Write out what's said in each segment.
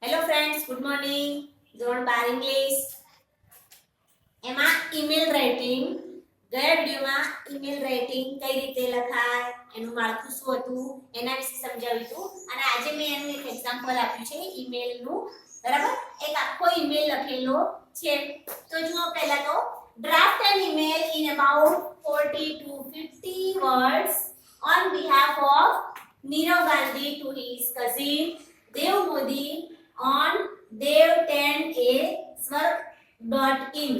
Hello friends, good morning. ધોરણ 12 English એમાં email writing. ગયા વિડિયોમાં ઈમેલ રાઇટિંગ કઈ રીતે લખાય, એનું માળખું શું હતું એના વિશે સમજાવ્યું હતું. અને આજે મેં એનું એક એક્ઝામ્પલ આપ્યું છે ઈમેલનું. બરાબર, એક આખો ઈમેલ લખેલો છે. તો જુઓ, પહેલા તો draft an email in about 40 to 50 words on behalf of Nirav Gandhi to his cousin Dev Modi on dev10a.swarg.in,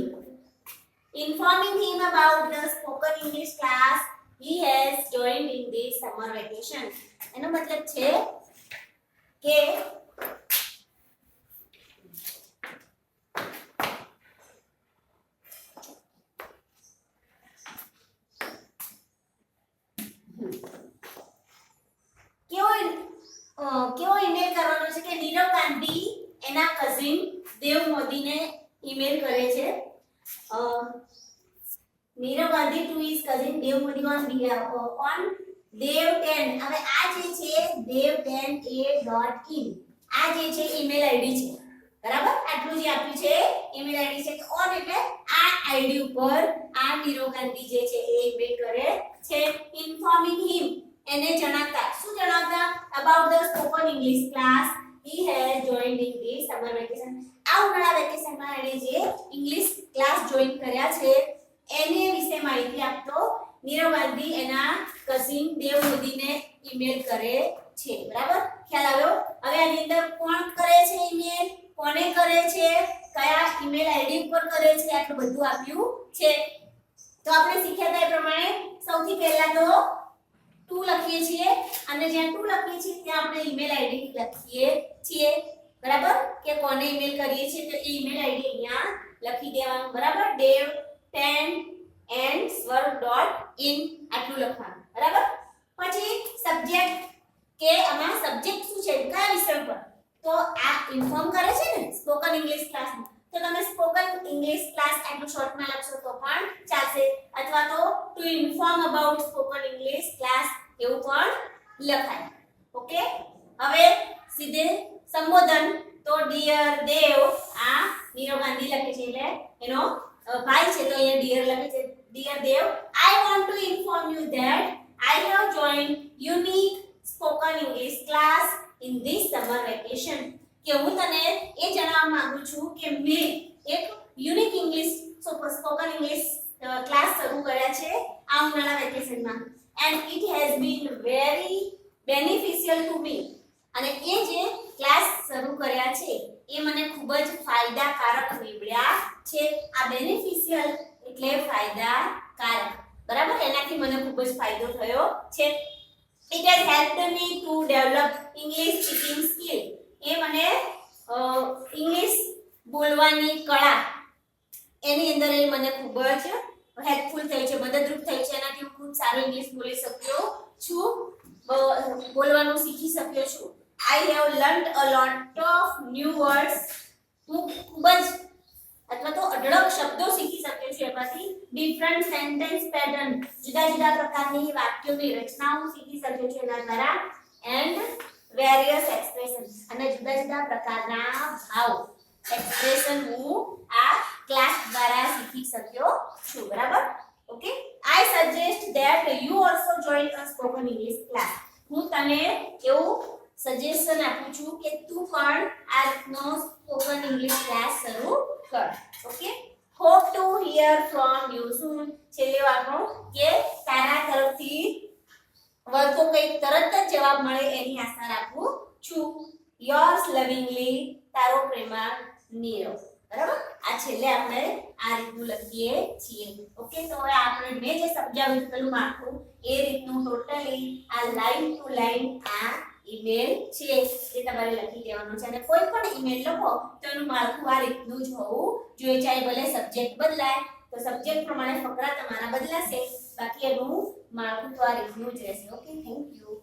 informing him about the spoken English class he has joined in this summer vacation. એનો મતલબ છે કે કેવો email કરવાનો છે કે નીરવ ગાંધી એના cousin દેવ મોદીને ઈમેલ કરે છે. Nirav Gandhi to his cousin Dev Modi on dev10. હવે આ જે છે dev10a.in, આ જે છે ઈમેલ આઈડી છે. બરાબર, આટલું જે આપ્યું છે ઈમેલ આઈડી છે. તો ઓન એટલે આ આઈડી ઉપર આ નીરવ ગાંધી જે છે એ ઈમેલ કરે છે. ઇન્ફોર્મિંગ હિમ, એને જણાવતા, શું જણાવતા? about the spoken English class he has joined in this summer vacation. આ ઉનાળા વેકેશનમાં એને જે ઇંગ્લિશ ક્લાસ જોઈન કર્યા છે એને વિશે માહિતી આપતો નીરવ ગાંધી એના કઝિન દેવ મોદીને ઈમેલ કરે છે. બરાબર, ખ્યાલ આવ્યો? હવે આની અંદર કોણ કરે છે ઈમેલ, કોને કરે છે, કયા ઈમેલ આઈડી ઉપર કરે છે, આટલું બધું આપ્યું છે. તો આપણે શીખ્યા હતા એ પ્રમાણે સૌથી પહેલા તો ટુ લખીએ છીએ અને જ્યાં ટુ લખીએ છીએ ત્યાં આપણે ઈમેલ આઈડી લખીએ છીએ. બરાબર, કે કોને ઈમેલ કરીએ છીએ તો એ ઈમેલ આઈડી અહીંયા લખી દેવાનું. બરાબર, dev10a.swarg.in આટલું લખવાનું. બરાબર, પછી સબ્જેક્ટ, કે આમાં સબ્જેક્ટ શું છે, કયા વિષય પર? તો આ ઇન્ફોર્મ કરે છે ને સ્પોકન ઇંગ્લિશ ક્લાસમાં, તો તમે સ્પોકન ઇંગ્લિશ ક્લાસ આટલું શોર્ટમાં લખશો તો પણ ચાલશે, અથવા તો two inform about spoken English class એવું પણ લખાય. ઓકે, હવે સીધે સંબોધન. તો ડિયર દેવ, આ નીરવ ગાંધી લખે છે એટલે એનો ભાઈ છે, તો અહીંયા ડિયર લખે છે. Dear Dev, I want to inform you that I have joined unique spoken English class in this summer vacation. કે હું તને એ જણાવવા માંગુ છું કે મેં એક unique English spoken English class શરૂ કર્યા છે આ ઉનાળા વેકેશનમાં. And it has been very beneficial to me. અને એ જે ક્લાસ શરૂ કર્યા છે એ મને ખૂબ જ ફાયદાકારક નીવડ્યા છે. આ બેનિફિશિયલ એટલે ફાયદાકારક. બરાબર, એનાથી મને ખૂબ જ ફાયદો થયો છે. It has helped me to develop English speaking skill. એ મને ઇંગ્લિશ બોલવાની કળા એની અંદર એ મને ખૂબ જ હેલ્પફુલ થઈ છે, મદદરૂપ થઈ છે. એનાથી હું ખૂબ સારું ઇંગ્લિશ બોલી શક્યો છું, બોલવાનું શીખી શક્યો છું. I have learned a lot of new words. હું ખૂબ જ અથવા તો અઢળક શબ્દો શીખી શક્યો છું એમાંથી. ડિફરન્ટ સેન્ટેન્સ પેટર્ન, જુદા જુદા પ્રકારની વાક્યોની રચનાઓ શીખી શક્યો છું એના દ્વારા. એન્ડ વેરિયસ એક્સપ્રેશન, અને જુદા જુદા પ્રકારના ભાવ એક્સપ્રેશન હું આ ક્લાસ દ્વારા શીખી શક્યો છું. બરાબર, okay. I suggest that you also join a spoken English class. હું તને એવું સજેશન આપું છું કે તું પણ આ રીતનો સ્પોકન ઇંગ્લિશ ક્લાસ શરૂ કર. Okay, hope to hear from you soon. છેલ્લે વાતનો કે તારા તરફથી વળતો કંઈક તરત જ જવાબ મળે એની આશા રાખું છું. યોર્સ લવિંગલી, તારો પ્રેમાળ નીરવ. બરાબર, આ છેલ્લે આપણે આ રીતનું લખીએ છીએ. ઓકે, તો હવે આપણે મેં જે સમજાવ્યું પેલું માળખું એ રીતનું ટોટલી આ લાઈન ટુ લાઈન આ ઈમેલ છે એ તમારે લખી દેવાનું છે. અને કોઈ પણ ઈમેલ લખો તો એનું માળખું આ રીતનું જ હોવું જોઈએ. ચાહે ભલે સબ્જેક્ટ બદલાય તો સબ્જેક્ટ પ્રમાણે ફકરા તમારા બદલાશે, બાકી એનું માળખું તો આ રીતનું જ રહેશે. Okay, thank you.